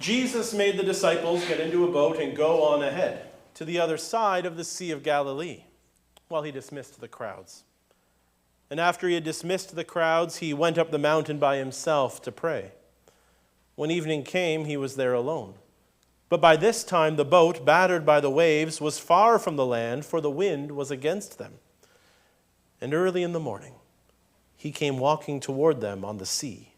Jesus made the disciples get into a boat and go on ahead to the other side of the Sea of Galilee while he dismissed the crowds. And after he had dismissed the crowds, he went up the mountain by himself to pray. When evening came, he was there alone. But by this time the boat, battered by the waves, was far from the land, for the wind was against them. And early in the morning, he came walking toward them on the sea.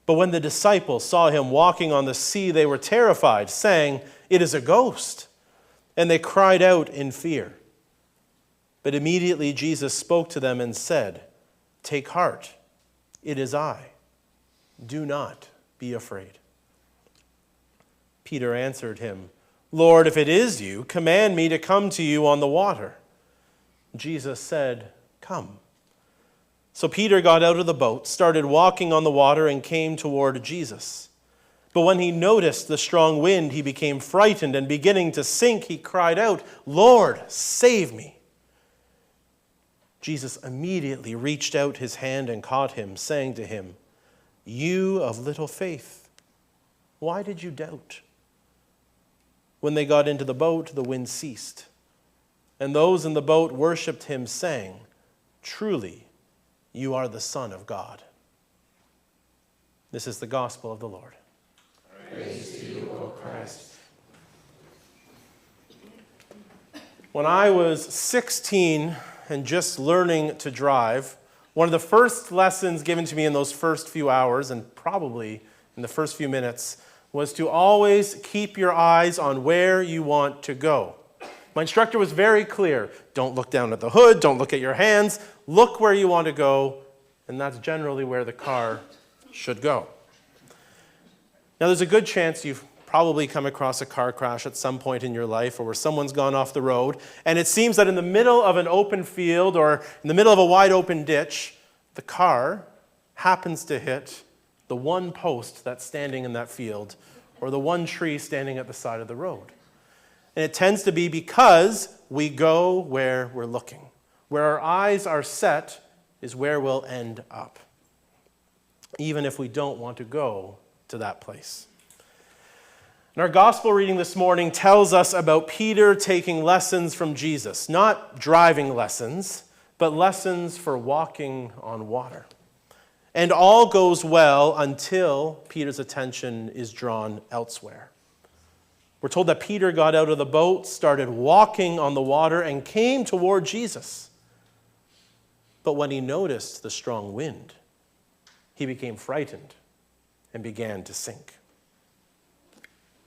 But when the disciples saw him walking on the sea, they were terrified, saying, "It is a ghost." And they cried out in fear. But immediately Jesus spoke to them and said, "Take heart, it is I. Do not be afraid." Peter answered him, "Lord, if it is you, command me to come to you on the water." Jesus said, "Come." So Peter got out of the boat, started walking on the water, and came toward Jesus. But when he noticed the strong wind, he became frightened, and beginning to sink, he cried out, "Lord, save me." Jesus immediately reached out his hand and caught him, saying to him, "You of little faith, why did you doubt?" When they got into the boat, the wind ceased, and those in the boat worshipped him, saying, "Truly, you are the Son of God." This is the gospel of the Lord. Praise to you, O Christ. When I was 16 and just learning to drive, one of the first lessons given to me in those first few hours, and probably in the first few minutes, was to always keep your eyes on where you want to go. My instructor was very clear. Don't look down at the hood, don't look at your hands, look where you want to go, and that's generally where the car should go. Now, there's a good chance you've probably come across a car crash at some point in your life or where someone's gone off the road, and it seems that in the middle of an open field or in the middle of a wide open ditch, the car happens to hit the one post that's standing in that field or the one tree standing at the side of the road. And it tends to be because we go where we're looking. Where our eyes are set is where we'll end up, even if we don't want to go to that place. And our gospel reading this morning tells us about Peter taking lessons from Jesus, not driving lessons, but lessons for walking on water. And all goes well until Peter's attention is drawn elsewhere. We're told that Peter got out of the boat, started walking on the water, and came toward Jesus. But when he noticed the strong wind, he became frightened and began to sink.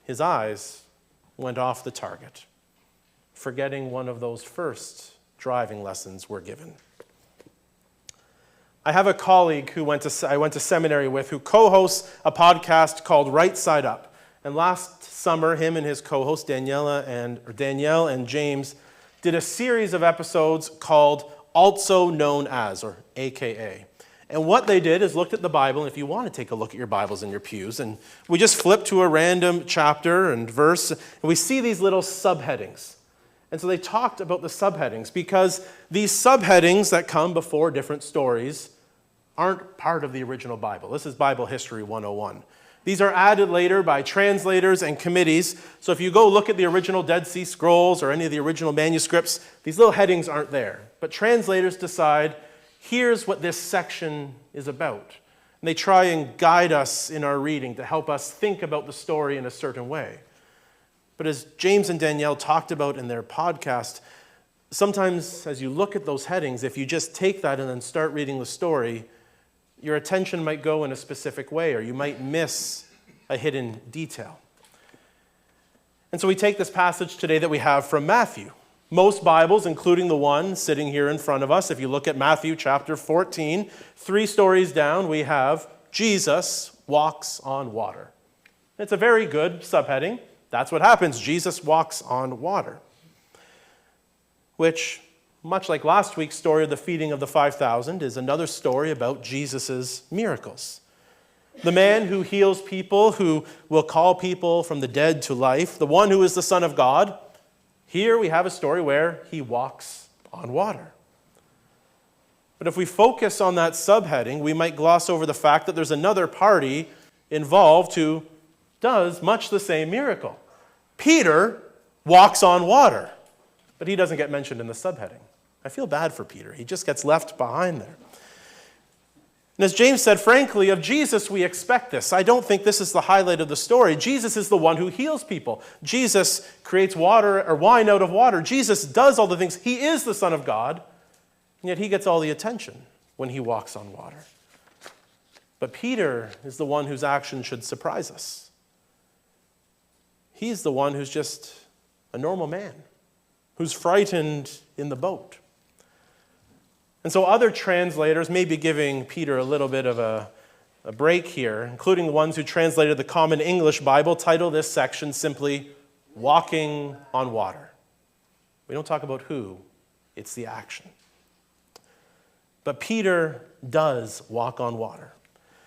His eyes went off the target, forgetting one of those first driving lessons we're given. I have a colleague who I went to seminary with who co-hosts a podcast called Right Side Up. And last summer, him and his co-host Danielle and James did a series of episodes called Also Known As, or AKA. And what they did is looked at the Bible, and if you want to take a look at your Bibles in your pews, and we just flip to a random chapter and verse, and we see these little subheadings. And so they talked about the subheadings because these subheadings that come before different stories aren't part of the original Bible. This is Bible History 101. These are added later by translators and committees. So if you go look at the original Dead Sea Scrolls or any of the original manuscripts, these little headings aren't there. But translators decide, here's what this section is about. And they try and guide us in our reading to help us think about the story in a certain way. But as James and Danielle talked about in their podcast, sometimes as you look at those headings, if you just take that and then start reading the story, your attention might go in a specific way, or you might miss a hidden detail. And so we take this passage today that we have from Matthew. Most Bibles, including the one sitting here in front of us, if you look at Matthew chapter 14, 3 stories down, we have Jesus walks on water. It's a very good subheading. That's what happens. Jesus walks on water. Which, much like last week's story of the feeding of the 5,000, is another story about Jesus' miracles. The man who heals people, who will call people from the dead to life, the one who is the Son of God. Here we have a story where he walks on water. But if we focus on that subheading, we might gloss over the fact that there's another party involved who does much the same miracle. Peter walks on water, but he doesn't get mentioned in the subheading. I feel bad for Peter. He just gets left behind there. And as James said, frankly, of Jesus we expect this. I don't think this is the highlight of the story. Jesus is the one who heals people. Jesus creates water or wine out of water. Jesus does all the things. He is the Son of God, and yet he gets all the attention when he walks on water. But Peter is the one whose action should surprise us. He's the one who's just a normal man, who's frightened in the boat. And so other translators may be giving Peter a little bit of a break here, including the ones who translated the Common English Bible, title this section simply, Walking on Water. We don't talk about who, it's the action. But Peter does walk on water.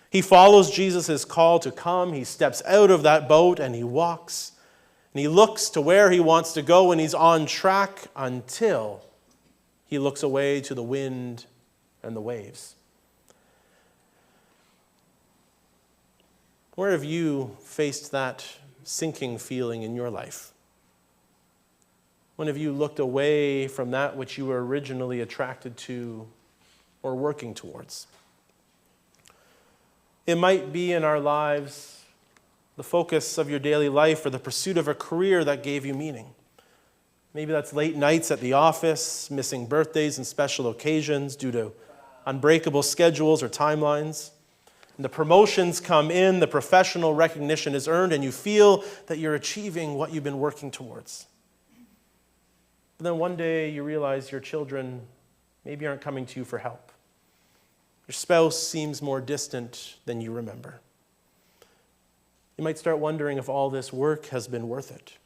He follows Jesus' call to come. He steps out of that boat and he walks. And he looks to where he wants to go and he's on track until he looks away to the wind and the waves. Where have you faced that sinking feeling in your life? When have you looked away from that which you were originally attracted to or working towards? It might be in our lives the focus of your daily life or the pursuit of a career that gave you meaning. Maybe that's late nights at the office, missing birthdays and special occasions due to unbreakable schedules or timelines. And the promotions come in, the professional recognition is earned, and you feel that you're achieving what you've been working towards. But then one day you realize your children maybe aren't coming to you for help. Your spouse seems more distant than you remember. You might start wondering if all this work has been worth it.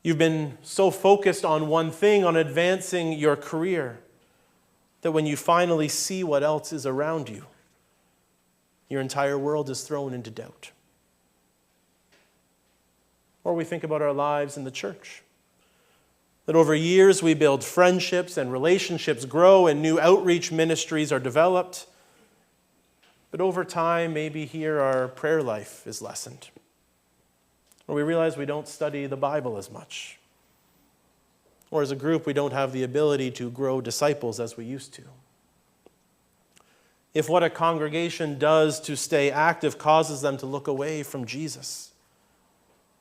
You've been so focused on one thing, on advancing your career, that when you finally see what else is around you, your entire world is thrown into doubt. Or we think about our lives in the church. That over years we build friendships and relationships grow and new outreach ministries are developed. But over time, maybe here our prayer life is lessened. Or we realize we don't study the Bible as much. Or as a group, we don't have the ability to grow disciples as we used to. If what a congregation does to stay active causes them to look away from Jesus,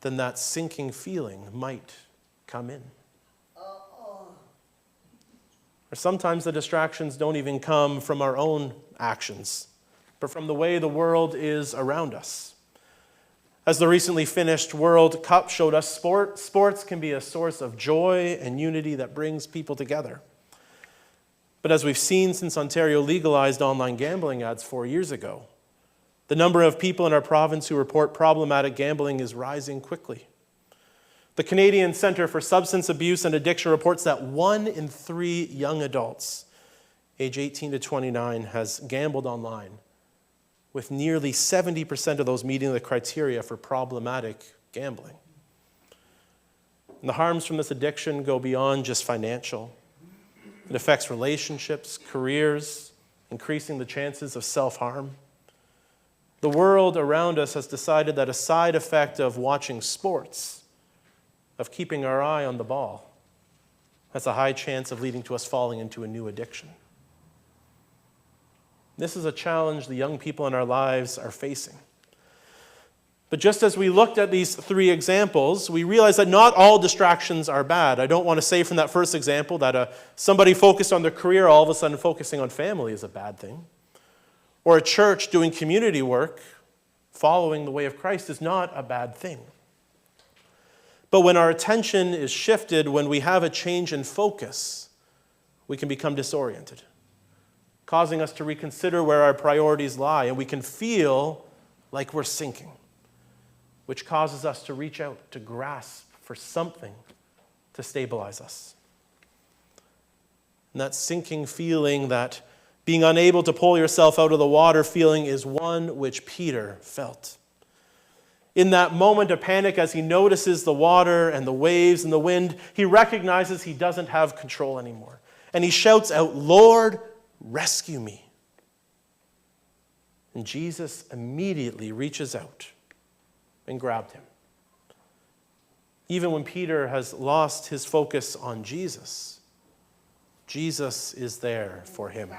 then that sinking feeling might come in. Or sometimes the distractions don't even come from our own actions, but from the way the world is around us. As the recently finished World Cup showed us, sports can be a source of joy and unity that brings people together. But as we've seen since Ontario legalized online gambling ads 4 years ago, the number of people in our province who report problematic gambling is rising quickly. The Canadian Centre for Substance Abuse and Addiction reports that 1 in 3 young adults, age 18 to 29, has gambled online, with nearly 70% of those meeting the criteria for problematic gambling. And the harms from this addiction go beyond just financial. It affects relationships, careers, increasing the chances of self-harm. The world around us has decided that a side effect of watching sports, of keeping our eye on the ball, has a high chance of leading to us falling into a new addiction. This is a challenge the young people in our lives are facing. But just as we looked at these 3 examples, we realize that not all distractions are bad. I don't want to say from that first example that somebody focused on their career all of a sudden focusing on family is a bad thing. Or a church doing community work, following the way of Christ, is not a bad thing. But when our attention is shifted, when we have a change in focus, we can become disoriented, causing us to reconsider where our priorities lie, and we can feel like we're sinking, which causes us to reach out, to grasp for something to stabilize us. And that sinking feeling, that being unable to pull yourself out of the water feeling, is one which Peter felt. In that moment of panic, as he notices the water and the waves and the wind, he recognizes he doesn't have control anymore. And he shouts out, "Lord, rescue me." And Jesus immediately reaches out and grabbed him. Even when Peter has lost his focus on Jesus, Jesus is there for him,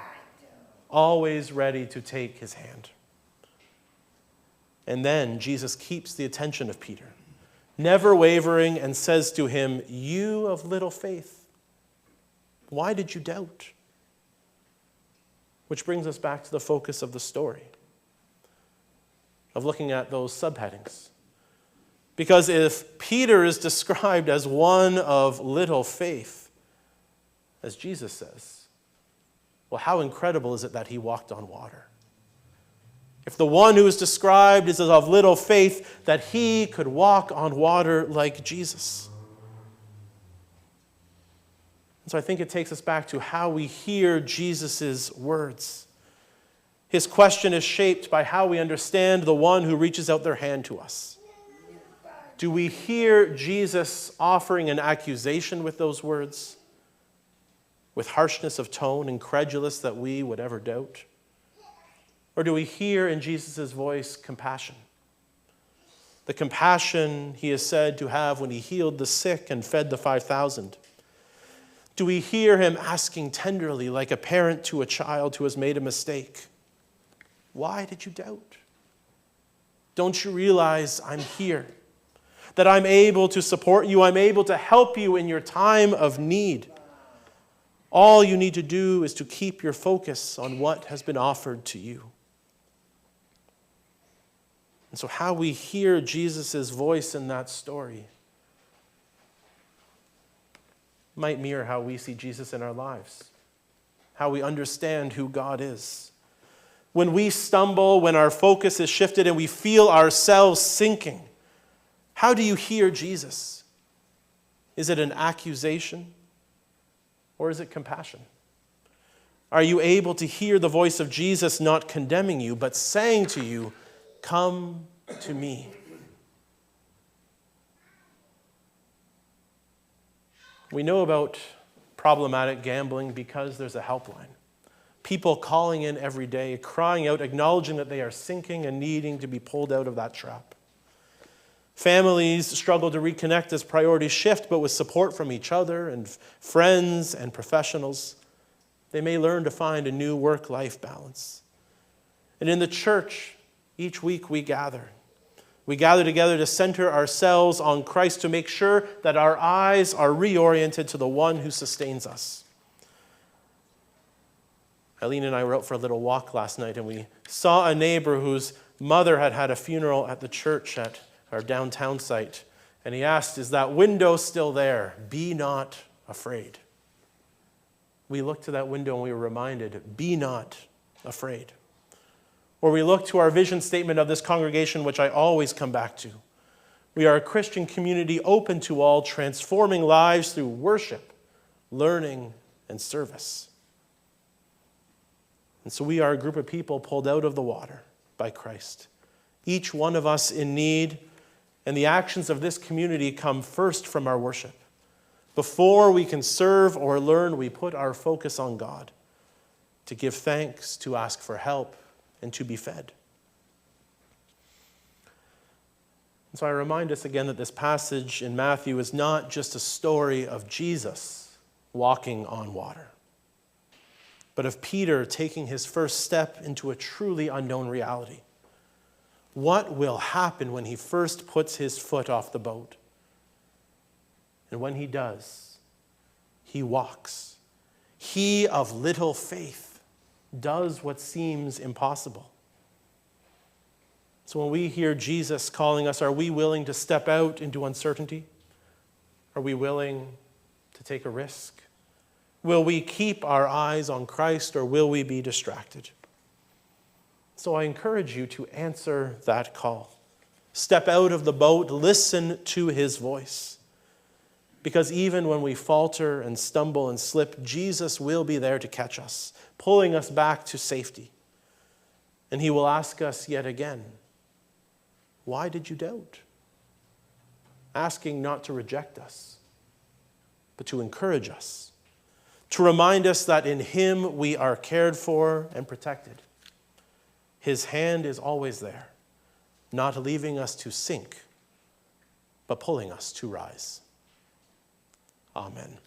always ready to take his hand. And then Jesus keeps the attention of Peter, never wavering, and says to him, "You of little faith, why did you doubt?" Which brings us back to the focus of the story, of looking at those subheadings. Because if Peter is described as one of little faith, as Jesus says, well, how incredible is it that he walked on water? If the one who is described is of little faith, that he could walk on water like Jesus. And so I think it takes us back to how we hear Jesus' words. His question is shaped by how we understand the one who reaches out their hand to us. Do we hear Jesus offering an accusation with those words, with harshness of tone, incredulous that we would ever doubt? Or do we hear in Jesus' voice compassion? The compassion he is said to have when he healed the sick and fed the 5,000. Do we hear him asking tenderly, like a parent to a child who has made a mistake, "Why did you doubt? Don't you realize I'm here? That I'm able to support you, I'm able to help you in your time of need. All you need to do is to keep your focus on what has been offered to you." And so how we hear Jesus' voice in that story might mirror how we see Jesus in our lives, how we understand who God is. When we stumble, when our focus is shifted and we feel ourselves sinking, how do you hear Jesus? Is it an accusation or is it compassion? Are you able to hear the voice of Jesus not condemning you, but saying to you, "Come to me"? We know about problematic gambling because there's a helpline. People calling in every day, crying out, acknowledging that they are sinking and needing to be pulled out of that trap. Families struggle to reconnect as priorities shift, but with support from each other and friends and professionals, they may learn to find a new work-life balance. And in the church, each week we gather. We gather together to center ourselves on Christ, to make sure that our eyes are reoriented to the one who sustains us. Eileen and I were out for a little walk last night, and we saw a neighbor whose mother had had a funeral at the church at our downtown site. And he asked, "Is that window still there? Be not afraid." We looked to that window and we were reminded, be not afraid. Or we look to our vision statement of this congregation, which I always come back to. We are a Christian community open to all, transforming lives through worship, learning, and service. And so we are a group of people pulled out of the water by Christ, each one of us in need, and the actions of this community come first from our worship. Before we can serve or learn, we put our focus on God, to give thanks, to ask for help, and to be fed. And so I remind us again that this passage in Matthew is not just a story of Jesus walking on water, but of Peter taking his first step into a truly unknown reality. What will happen when he first puts his foot off the boat? And when he does, he walks. He of little faith does what seems impossible. So when we hear Jesus calling us, are we willing to step out into uncertainty? Are we willing to take a risk? Will we keep our eyes on Christ, or will we be distracted? So I encourage you to answer that call. Step out of the boat, listen to his voice. Because even when we falter and stumble and slip, Jesus will be there to catch us, pulling us back to safety. And he will ask us yet again, "Why did you doubt?" Asking not to reject us, but to encourage us, to remind us that in him we are cared for and protected. His hand is always there, not leaving us to sink, but pulling us to rise. Amen.